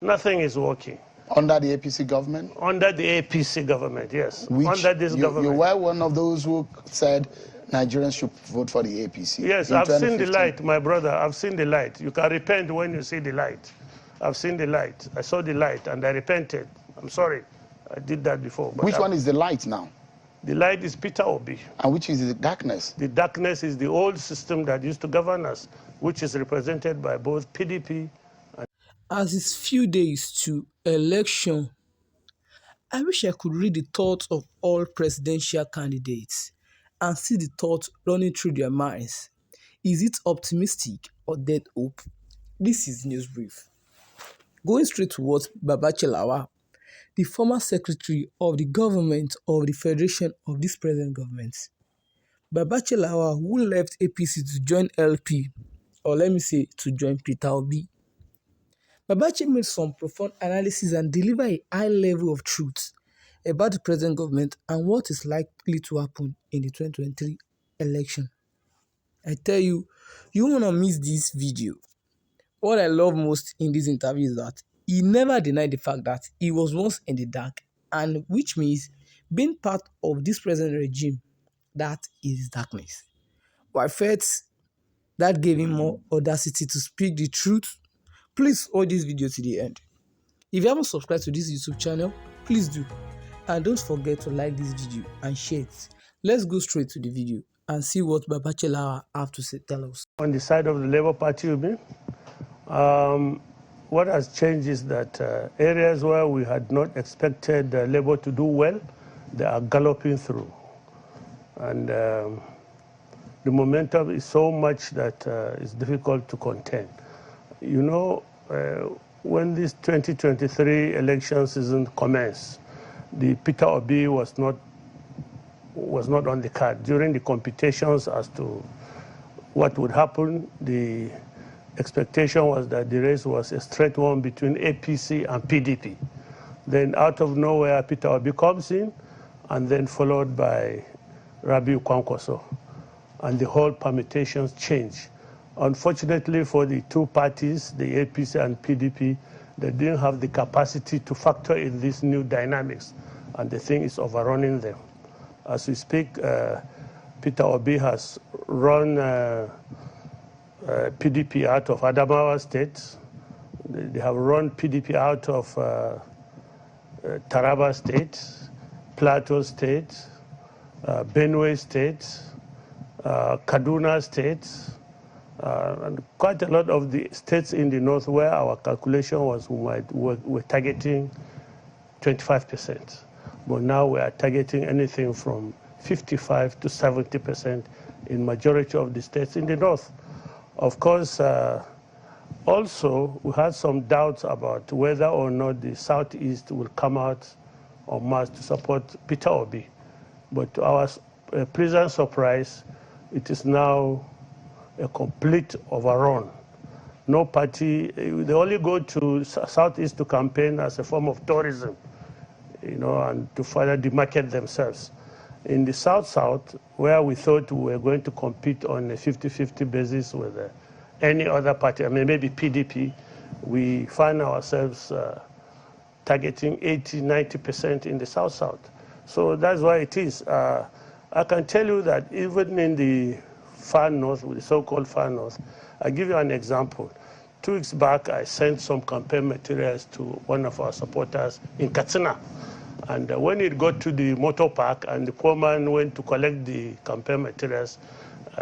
Nothing is working. Under the APC government? Under the APC government, yes. Under this government. You were one of those who said Nigerians should vote for the APC. Yes, I've seen the light, my brother. I've seen the light. You can repent when you see the light. I've seen the light. I saw the light and I repented. I'm sorry. I did that before. Which one is the light now? The light is Peter Obi. And which is the darkness? The darkness is the old system that used to govern us, which is represented by both PDP and... As it's few days to election, I wish I could read the thoughts of all presidential candidates and see the thoughts running through their minds. Is it optimistic or dead hope? This is News Brief. Going straight towards Babachir Lawal, the former secretary of the government of the federation of this present government. Babachir Lawal, who left APC to join LP, or let me say to join Peter Obi. Babachir made some profound analysis and delivered a high level of truth about the present government and what is likely to happen in the 2023 election. I tell you, you won't want to miss this video. What I love most in this interview is that he never denied the fact that he was once in the dark, and which means being part of this present regime, that is darkness. But I felt that gave him more audacity to speak the truth. Please watch this video to the end. If you haven't subscribed to this YouTube channel, please do. And don't forget to like this video and share it. Let's go straight to the video and see what Babachir Lawal have to say, tell us. On the side of the Labour Party, you mean? What has changed is that areas where we had not expected Labour to do well, they are galloping through. And the momentum is so much that it's difficult to contain. You know, when this 2023 election season commenced, the Peter Obi was not on the card. During the computations as to what would happen, the expectation was that the race was a straight one between APC and PDP. Then out of nowhere, Peter Obi comes in, and then followed by Rabiu Kwankwaso. And the whole permutations change. Unfortunately for the two parties, the APC and PDP, they didn't have the capacity to factor in these new dynamics, and the thing is overrunning them. As we speak, Peter Obi has run PDP out of Adamawa State. They have run PDP out of Taraba State, Plateau State, Benue State, Kaduna State, and quite a lot of the states in the north where our calculation was we're targeting 25%. But now we are targeting anything from 55 to 70% in majority of the states in the north. Of course, also, we had some doubts about whether or not the Southeast will come out en masse to support Peter Obi. But to our pleasant surprise, it is now a complete overrun. No party, they only go to Southeast to campaign as a form of tourism, you know, and to further demarcate themselves. In the South-South, where we thought we were going to compete on a 50-50 basis with any other party, I mean, maybe PDP, we find ourselves targeting 80-90% in the South-South. So that's why it is. I can tell you that even in the far north, the so-called far north, I'll give you an example. 2 weeks back, I sent some campaign materials to one of our supporters in Katsina. And when it got to the motor park and the poor man went to collect the campaign materials,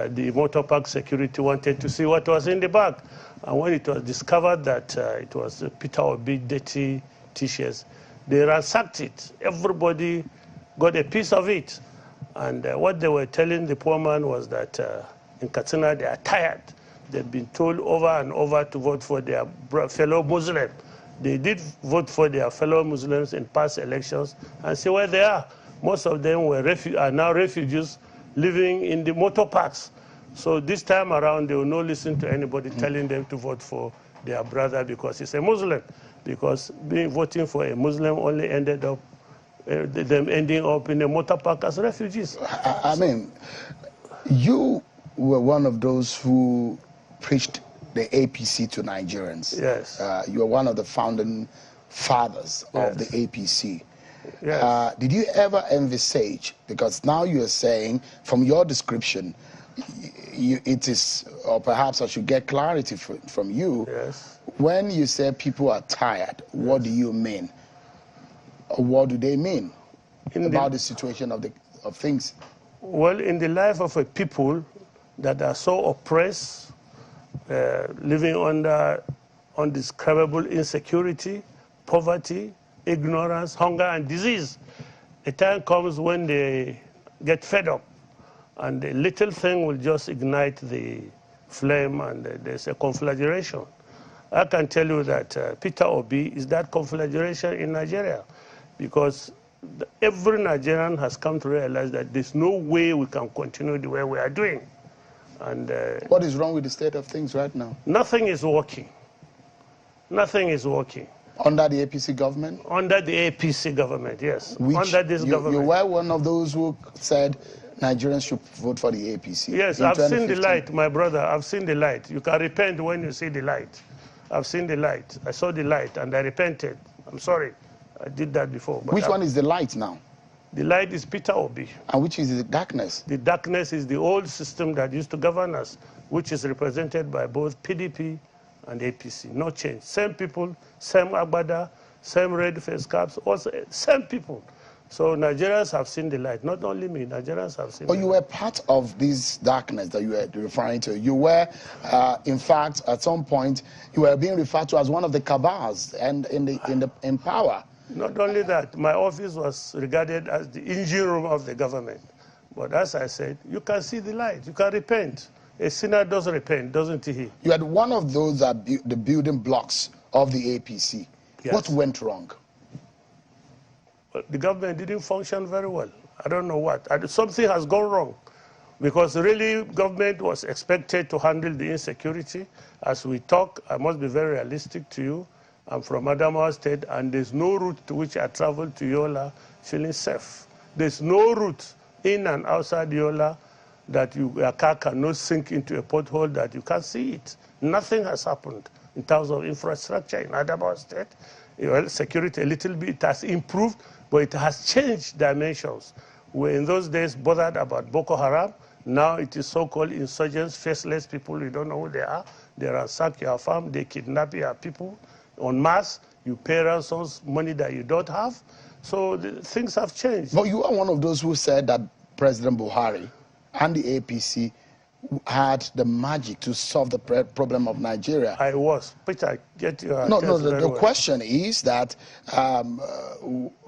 the motor park security wanted to see what was in the bag. And when it was discovered that it was Peter Obi-DATTI T-shirts, they ransacked it. Everybody got a piece of it. And what they were telling the poor man was that in Katsina they are tired. They've been told over and over to vote for their fellow Muslims. They did vote for their fellow Muslims in past elections, and see where they are. Most of them are now refugees living in the motor parks. So this time around, they will not listen to anybody telling them to vote for their brother because he's a Muslim. Because voting for a Muslim only ended up them ending up in a motor park as refugees. I mean, you were one of those who preached the APC to Nigerians. Yes. You are one of the founding fathers of the Yes. APC. Yes. Did you ever envisage, because now you are saying, from your description, it is, or perhaps I should get clarity from you, Yes. when you say people are tired, what do you mean? Or what do they mean about the situation of things? Well, in the life of a people that are so oppressed, living under undescribable insecurity, poverty, ignorance, hunger, and disease, a time comes when they get fed up, and a little thing will just ignite the flame, and there's a conflagration. I can tell you that Peter Obi is that conflagration in Nigeria, because every Nigerian has come to realize that there's no way we can continue the way we are doing. And what is wrong with the state of things right now? Nothing is working. Nothing is working. Under the APC government? Under the APC government, yes. Under this government. You were one of those who said Nigerians should vote for the APC. Yes, I've seen the light, my brother. I've seen the light. You can repent when you see the light. I've seen the light. I saw the light and I repented. I'm sorry. I did that before. But which one is the light now? The light is Peter Obi. And which is the darkness? The darkness is the old system that used to govern us, which is represented by both PDP and APC. No change. Same people, same agbada, same red face caps, also same people. So Nigerians have seen the light. Not only me, Nigerians have seen the light. You were part of this darkness that you were referring to. You were, in fact, at some point, you were being referred to as one of the cabals and in power. Not only that, my office was regarded as the engine room of the government. But as I said, you can see the light. You can repent. A sinner does repent, doesn't he? You had one of those the building blocks of the APC. Yes. What went wrong? Well, the government didn't function very well. I don't know what. Something has gone wrong. Because really, government was expected to handle the insecurity. As we talk, I must be very realistic to you. I'm from Adamawa State, and there's no route to which I travel to Yola feeling safe. There's no route in and outside Yola that your car cannot sink into a pothole that you can't see it. Nothing has happened in terms of infrastructure in Adamawa State. Well, security a little bit, it has improved, but it has changed dimensions. We in those days bothered about Boko Haram. Now it is so-called insurgents, faceless people, you don't know who they are. They ransack your farm, they kidnap your people en masse. You pay ransoms, money that you don't have. So things have changed. But you are one of those who said that President Buhari and the APC had the magic to solve the problem of Nigeria. I was. Peter, get your... No, the question is that,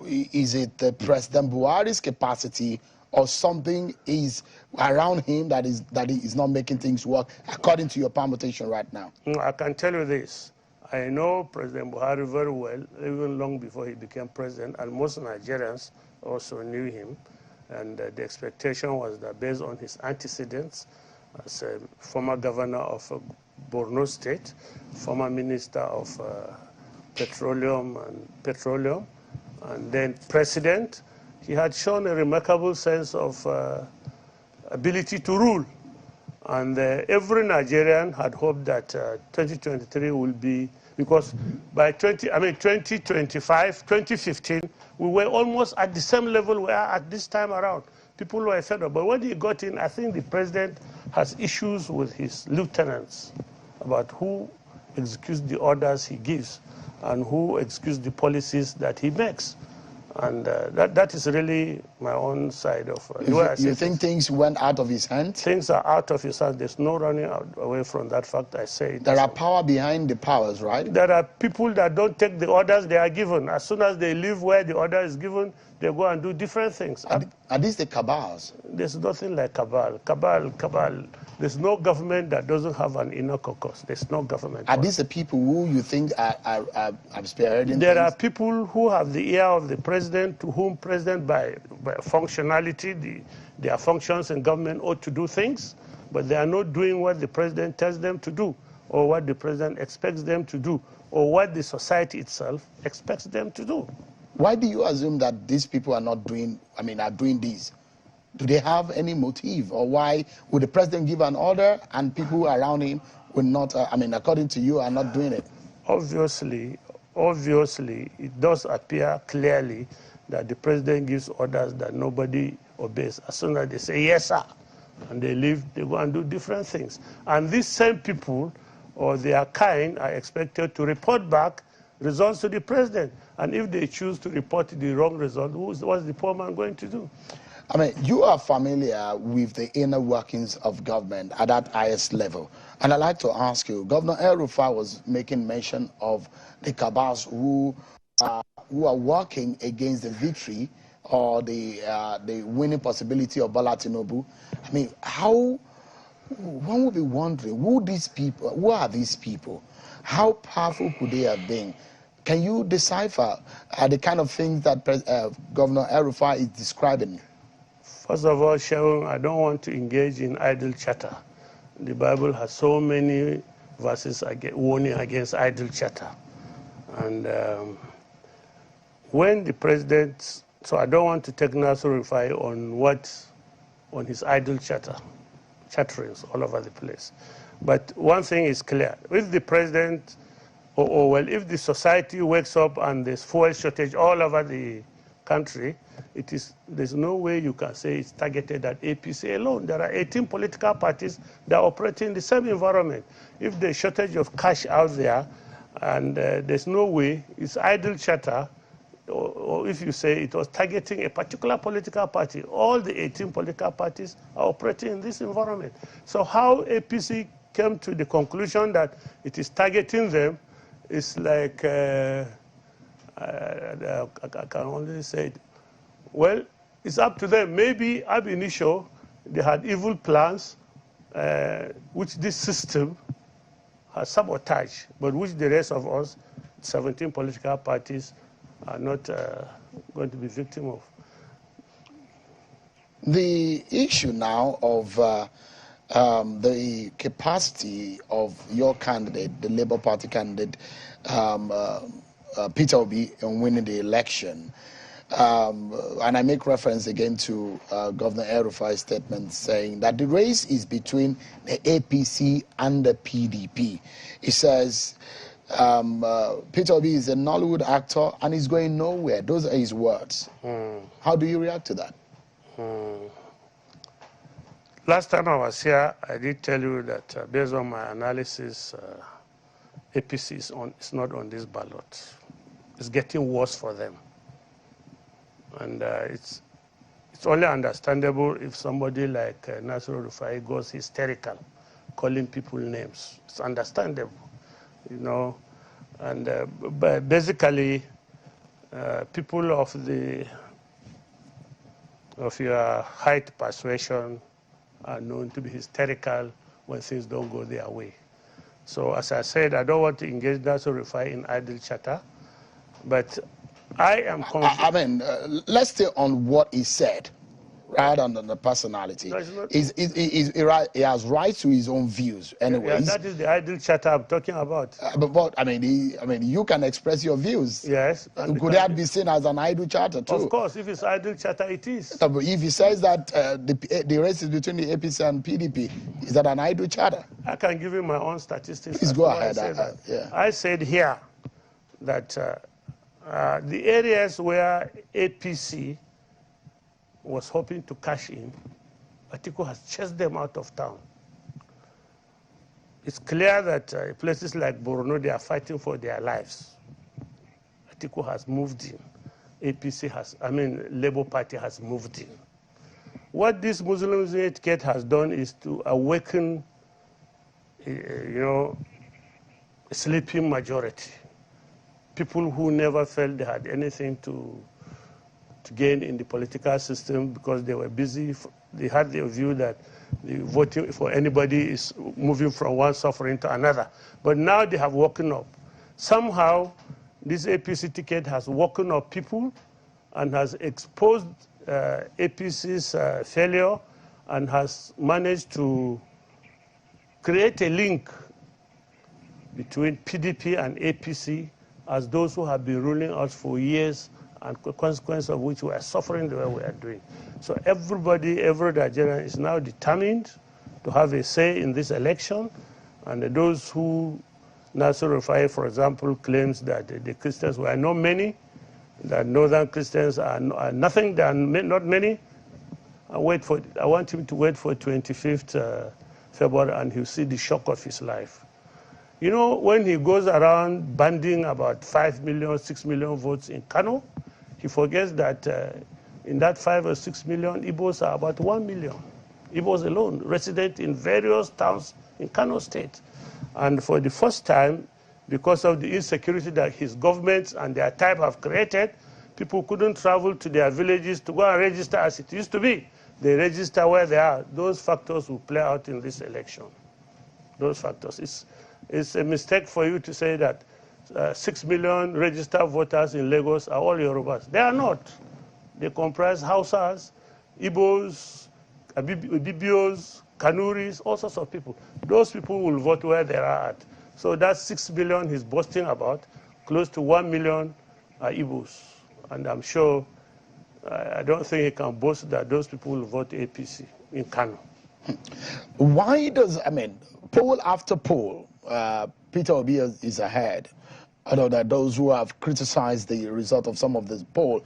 is it the President Buhari's capacity or something is around him that is not making things work, according to your permutation right now? I can tell you this. I know President Buhari very well, even long before he became president, and most Nigerians also knew him. And the expectation was that based on his antecedents as a former governor of Borno State, former minister of petroleum, and then president, he had shown a remarkable sense of ability to rule. And every Nigerian had hoped that 2023 will be, because by 2025, 2015, we were almost at the same level we are at this time around. People were fed up. But when he got in, I think the president has issues with his lieutenants about who executes the orders he gives and who executes the policies that he makes. And that is really my own side of you think things went out of his hands? Things are out of his hands. There's no running away from that fact. I say it. There are power behind the powers, right? There are people that don't take the orders they are given. As soon as they leave where the order is given, they go and do different things. Are these the cabals? There's nothing like cabal. Cabal. There's no government that doesn't have an inner caucus. There's no government. Are these the people who you think are spearheading? There are people who have the ear of the president, to whom president by functionality, their functions in government ought to do things, but they are not doing what the president tells them to do, or what the president expects them to do, or what the society itself expects them to do. Why do you assume that these people are not doing, are doing these? Do they have any motive? Or why would the president give an order and people around him will not, I mean, according to you, are not doing it? Obviously, it does appear clearly that the president gives orders that nobody obeys. As soon as they say, yes, sir, and they leave, they go and do different things. And these same people or their kind are expected to report back results to the president. And if they choose to report the wrong result, what's the poor man going to do? I mean, you are familiar with the inner workings of government at that highest level. And I'd like to ask you, Governor El-Rufai was making mention of the cabals who are working against the victory or the winning possibility of Bola Tinubu. I mean, one would be wondering, who are these people? How powerful could they have been? Can you decipher the kind of things that Governor El-Rufai is describing? First of all, Sharon, I don't want to engage in idle chatter. The Bible has so many verses warning against idle chatter. And when the president, so I don't want to take Nasir Rufai on his idle chatterings all over the place. But one thing is clear. If the president, if the society wakes up and there's fuel shortage all over the country, there's no way you can say it's targeted at APC alone. There are 18 political parties that operate in the same environment. If there's shortage of cash out there, and there's no way, it's idle chatter, or if you say it was targeting a particular political party, all the 18 political parties are operating in this environment. So how APC came to the conclusion that it is targeting them is like, I can only say it. Well, it's up to them. Maybe ab initio, they had evil plans, which this system has sabotaged, but which the rest of us, 17 political parties, are not going to be victim of. The issue now of the capacity of your candidate, the Labour Party candidate, Peter Obi, in winning the election. And I make reference again to Governor El-Rufai's statement saying that the race is between the APC and the PDP. He says Peter Obi is a Nollywood actor and he's going nowhere. Those are his words. How do you react to that? Last time I was here, I did tell you that based on my analysis, APC is not on this ballot. It's getting worse for them. And it's only understandable if somebody like Nasir Rufai goes hysterical, calling people names. It's understandable, you know. And but basically, people of your height persuasion are known to be hysterical when things don't go their way. So as I said, I don't want to engage Nasir Rufai in idle chatter, but I am confident. I mean, let's stay on what he said, rather than the personality. He has right to his own views, anyways. Yeah, that is the idle chatter I'm talking about. But I mean, you can express your views. Yes. Could that be seen as an idle chatter too? Of course, if it's idle chatter, it is. But if he says that the race is between the APC and PDP, is that an idle chatter? I can give you my own statistics. Please go ahead. I said here that the areas where APC was hoping to cash in, Atiku has chased them out of town. It's clear that places like Borno, they are fighting for their lives. Atiku has moved in. APC has, Labour Party has moved in. What this Muslim etiquette has done is to awaken, a sleeping majority. People who never felt they had anything to gain in the political system because they were busy. They had the view that the voting for anybody is moving from one suffering to another. But now they have woken up. Somehow, this APC ticket has woken up people and has exposed APC's failure and has managed to create a link between PDP and APC as those who have been ruling us for years, and the consequence of which we are suffering the way we are doing. So every Nigerian is now determined to have a say in this election, And those who, Nasser Rufai, for example, claims that the Christians were not many, that northern Christians are nothing, they are not many. I want him to wait for 25th February, and he'll see the shock of his life. You know, when he goes around banding about 5 million, 6 million votes in Kano, he forgets that in that 5 or 6 million, Igbos are about 1 million. Igbos alone, resident in various towns in Kano State. And for the first time, because of the insecurity that his government and their type have created, people couldn't travel to their villages to go and register as it used to be. They register where they are. Those factors will play out in this election. Those factors. It's a mistake for you to say that 6 million registered voters in Lagos are all Yorubas. They are not. They comprise Hausas, Igbos, Ibibios, Kanuris, all sorts of people. Those people will vote where they are at. So that 6 million he's boasting about, close to 1 million are Igbos. And I'm sure, I don't think he can boast that those people will vote APC in Kano. Why does, poll after poll, Peter Obi is ahead. Although that those who have criticized the result of some of this poll,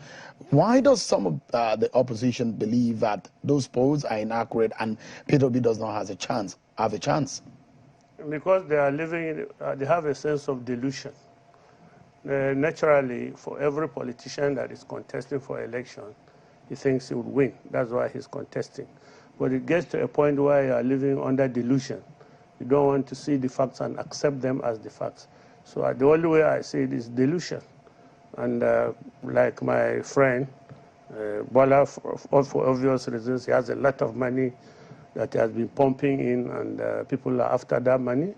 why does some of the opposition believe that those polls are inaccurate and Peter Obi does not have a chance? Because they are living, they have a sense of delusion. Naturally, for every politician that is contesting for election, he thinks he would win. That's why he's contesting. But it gets to a point where you are living under delusion. You don't want to see the facts and accept them as the facts. So the only way I see it is delusion. And like my friend, Bola, for obvious reasons, he has a lot of money that he has been pumping in, and people are after that money,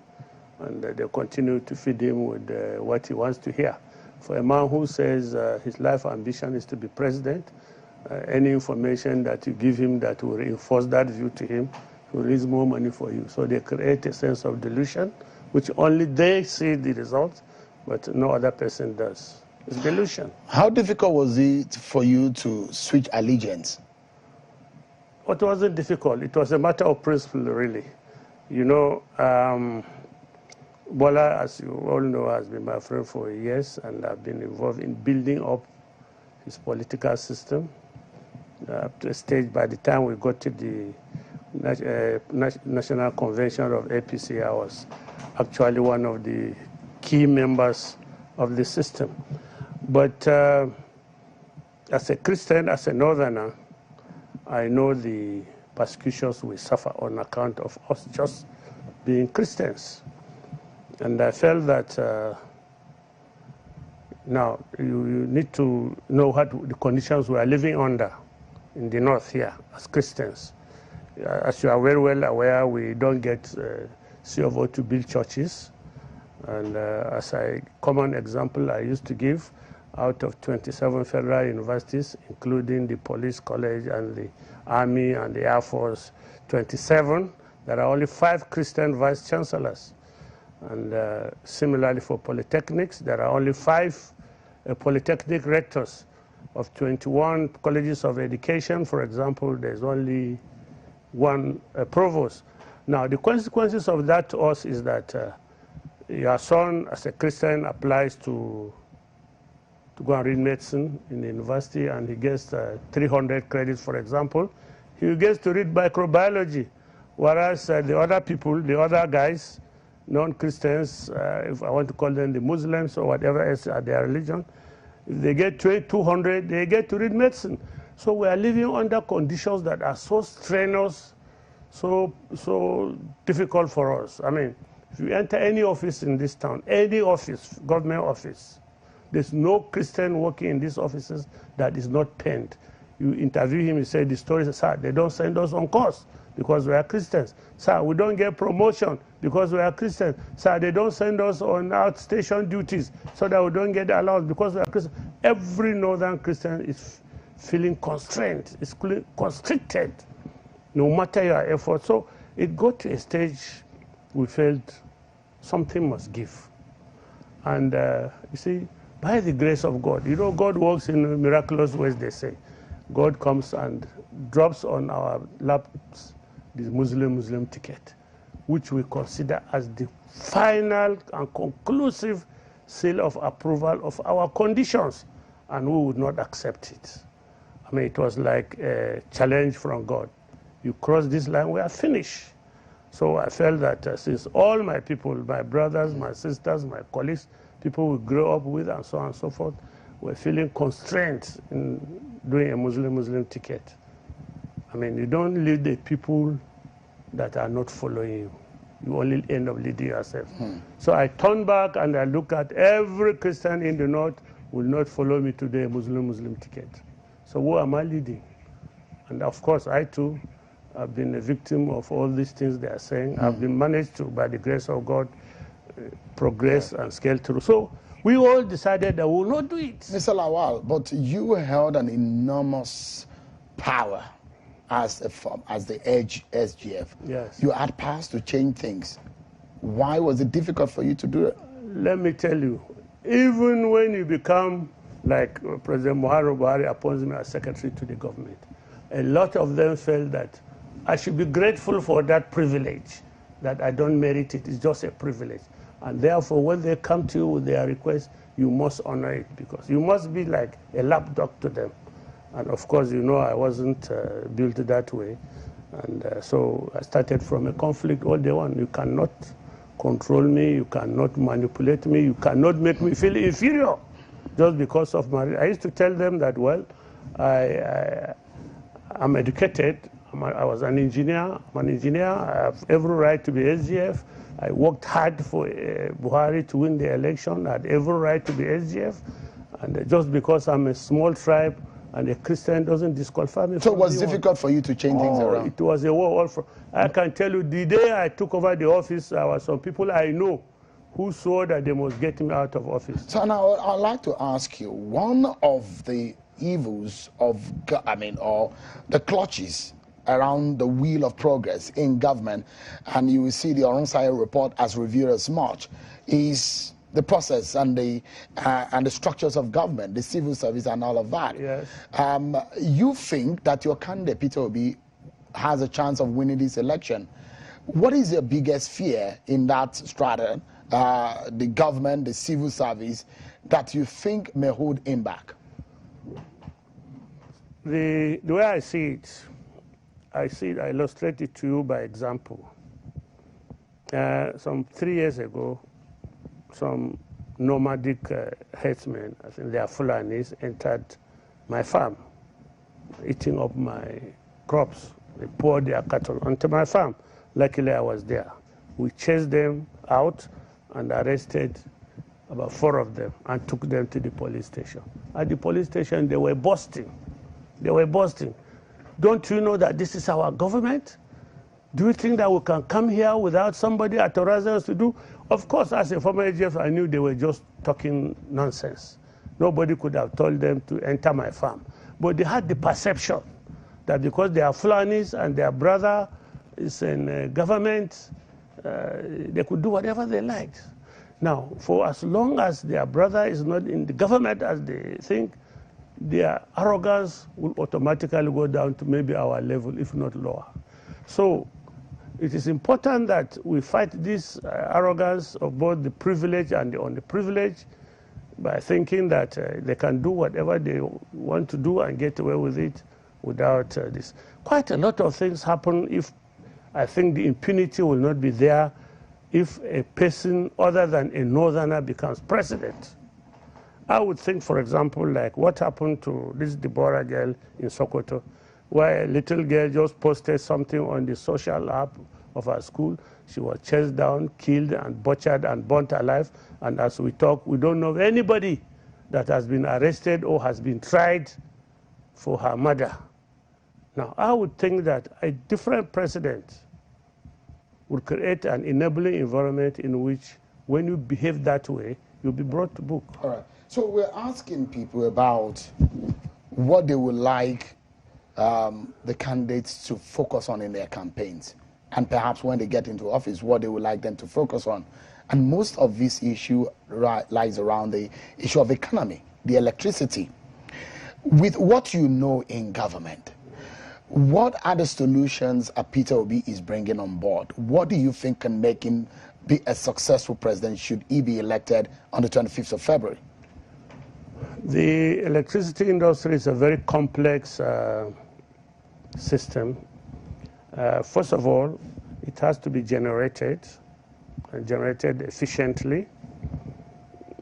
and they continue to feed him with what he wants to hear. For a man who says his life ambition is to be president, any information that you give him that will reinforce that view to him will raise more money for you. So they create a sense of delusion, which only they see the results, but no other person does. It's delusion. How difficult was it for you to switch allegiance? It wasn't difficult. It was a matter of principle, really. You know, Bola, as you all know, has been my friend for years, and I've been involved in building up his political system up to a stage. By the time we got to the National Convention of APC, I was actually one of the key members of the system. But as a Christian, as a Northerner, I know the persecutions we suffer on account of us just being Christians. And I felt that now you need to know what the conditions we are living under in the north here as Christians. As you are very well aware, we don't get CO to build churches. And as a common example I used to give, out of 27 federal universities, including the police college and the army and the Air Force, 27, there are only 5 Christian vice chancellors. And similarly for polytechnics, there are only 5 polytechnic rectors. Of 21 colleges of education, for example, there's only 1 provost. Now, the consequences of that to us is that your son, as a Christian, applies to go and read medicine in the university, and he gets 300 credits, for example. He gets to read microbiology, whereas the other people, the other guys, non-Christians, if I want to call them the Muslims or whatever else are their religion, if they get 200, they get to read medicine. So we are living under conditions that are so strenuous, so difficult for us. I mean, if you enter any office in this town, any office, government office, there's no Christian working in these offices that is not penned. You interview him, you say the story, sir, they don't send us on course because we are Christians. Sir, we don't get promotion because we are Christians. Sir, they don't send us on outstation duties so that we don't get allowed because we are Christians. Every northern Christian is feeling constrained, is constricted, no matter your effort. So it got to a stage we felt something must give. And you see, by the grace of God, you know, God works in miraculous ways, they say. God comes and drops on our laps the Muslim ticket. which we consider as the final and conclusive seal of approval of our conditions, and we would not accept it. I mean, it was like a challenge from God. You cross this line, we are finished. So I felt that since all my people, my brothers, my sisters, my colleagues, people we grew up with and so on and so forth, were feeling constrained in doing a Muslim ticket. I mean, you don't lead the people that are not following you. You only end up leading yourself. So I turned back and I look at every Christian in the north will not follow me today, a Muslim ticket. So who am I leading? And of course, I too have been a victim of all these things they are saying. I've been managed to, by the grace of God, progress and scale through. So we all decided that we will not do it. Mr. Lawal, but you held an enormous power as the SGF. Yes. You had powers to change things. Why was it difficult for you to do it? Let me tell you, even when you become, like President Muhammadu Buhari appoints me as secretary to the government, a lot of them felt that I should be grateful for that privilege, that I don't merit it. It's just a privilege. And therefore, when they come to you with their request, you must honor it, because you must be like a lapdog to them. And of course, you know, I wasn't built that way. And so I started from a conflict all day long. You cannot control me, you cannot manipulate me, you cannot make me feel inferior just because of my... I used to tell them that, well, I'm educated, I was an engineer, I'm an engineer, I have every right to be SGF. I worked hard for Buhari to win the election, I had every right to be SGF. And just because I'm a small tribe and a Christian doesn't disqualify me. So it was difficult for you to change things around? It was a war. I can tell you, the day I took over the office, there were some people I know who swore that they must get me out of office. So now I'd like to ask you, one of the evils of, or the clutches around the wheel of progress in government, and you will see the Oronsai report as reviewed as much, is the process and the structures of government, the civil service and all of that. Yes. You think that your candidate, Peter Obi, has a chance of winning this election. What is your biggest fear in that strata, the government, the civil service, that you think may hold him back? The way I see it, I illustrate it to you by example. Some 3 years ago, some nomadic herdsmen, I think they are Fulanis, entered my farm, eating up my crops. They poured their cattle onto my farm. Luckily, I was there. We chased them out and arrested about 4 of them and took them to the police station. At the police station, they were boasting. They were boasting. Don't you know that this is our government? Do you think that we can come here without somebody authorizing us to do? Of course, as a former AGF, I knew they were just talking nonsense. Nobody could have told them to enter my farm. But they had the perception that because they are Fulanis and their brother is in government, they could do whatever they liked. Now, for as long as their brother is not in the government as they think, their arrogance will automatically go down to maybe our level, if not lower. So it is important that we fight this arrogance of both the privileged and the underprivileged by thinking that they can do whatever they want to do and get away with it without this. Quite a lot of things happen if I think the impunity will not be there if a person other than a northerner becomes president. I would think, for example, like what happened to this Deborah girl in Sokoto, where a little girl just posted something on the social app of her school. She was chased down, killed, and butchered and burnt alive. And as we talk, we don't know of anybody that has been arrested or has been tried for her murder. Now, I would think that a different president would create an enabling environment in which, when you behave that way, you'll be brought to book. All right. So we're asking people about what they would like the candidates to focus on in their campaigns, and perhaps when they get into office, what they would like them to focus on. And most of this issue lies around the issue of economy, the electricity. With what you know in government, What are the solutions Peter Obi is bringing on board? What do you think can make him be a successful president should he be elected on the 25th of February? The electricity industry is a very complex system. First of all, it has to be generated efficiently.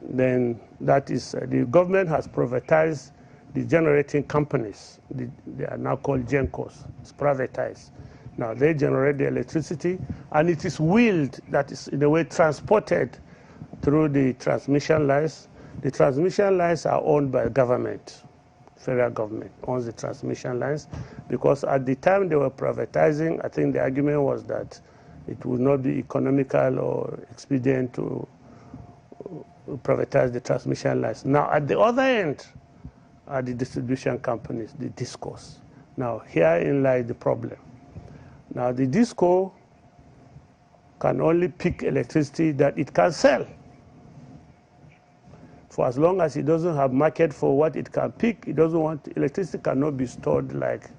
Then that is, the government has privatized the generating companies. They are now called GENCOs. It's privatized. Now they generate the electricity, and it is wheeled, that is in a way transported through the transmission lines. The transmission lines are owned by government. Federal government owns the transmission lines, because at the time they were privatizing, I think the argument was that it would not be economical or expedient to privatize the transmission lines. Now at the other end are the distribution companies, the DISCOs. Now herein lies the problem. Now the DISCO can only pick electricity that it can sell. For as long as it doesn't have market for what it can pick, it doesn't want, electricity cannot be stored like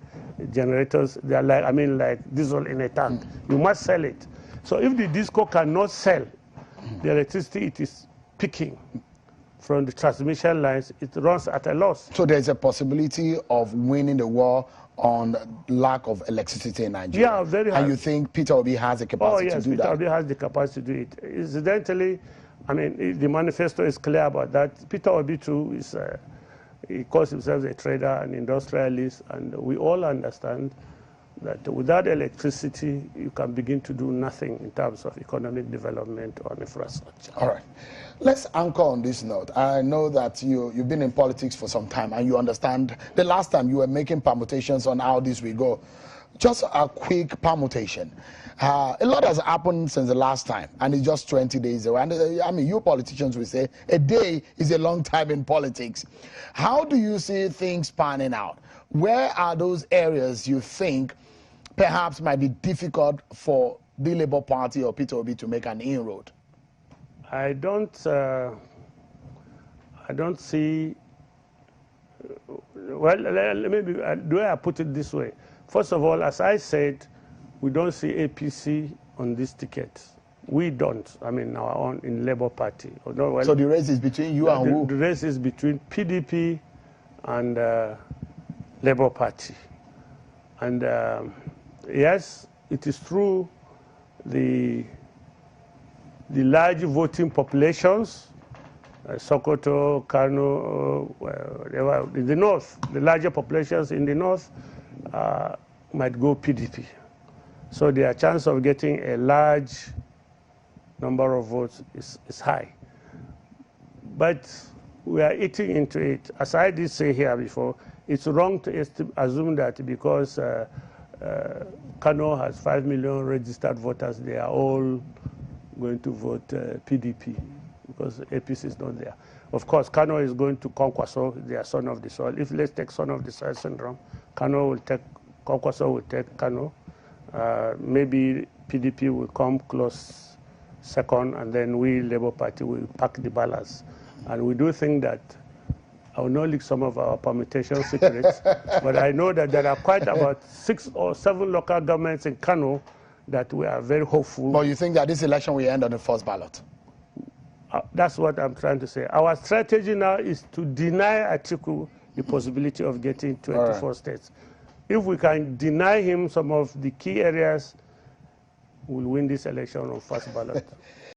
generators. They are like, I mean, like diesel in a tank. You must sell it. So if the DISCO cannot sell the electricity it is picking from the transmission lines, it runs at a loss. So there's a possibility of winning the war on lack of electricity in Nigeria. Yeah, very hard. And you think Peter Obi has the capacity to do Peter that? Obi has the capacity to do it. Incidentally, I mean, the manifesto is clear about that. Peter Obi too is, he calls himself a trader and industrialist, and we all understand that without electricity, you can begin to do nothing in terms of economic development or infrastructure. All right. Let's anchor on this note. I know that you've been in politics for some time, and you understand the last time you were making permutations on how this will go. Just a quick permutation. A lot has happened since the last time, and it's just 20 days away. And I mean, you politicians will say a day is a long time in politics. How do you see things panning out? Where are those areas you think perhaps might be difficult for the Labour Party or Peter Obi to make an inroad? I don't see. Well, maybe do I put it this way? First of all, as I said, we don't see APC on this ticket. We don't. I mean, our own in Labour Party. So the race is between you and who? The race is between PDP and Labour Party. And yes, it is true. The large voting populations, Sokoto, Kano, in the north, the larger populations in the north might go PDP. So their chance of getting a large number of votes is high. But we are eating into it. As I did say here before, it's wrong to assume that because Kano has 5 million registered voters, they are all going to vote PDP, because APC is not there. Of course, Kano is going to Kwankwaso, they are son of the soil. If let's take son of the soil syndrome, Kano will take, Kwankwaso will take Kano. Maybe PDP will come close second, and then we, Labour Party, will pack the balance. And we do think that, I will not leak some of our permutation secrets, but I know that there are quite about 6 or 7 local governments in Kano that we are very hopeful. But you think that this election will end on the first ballot? That's what I'm trying to say. Our strategy now is to deny atiku the possibility of getting 24 states. If we can deny him some of the key areas, we'll win this election on first ballot.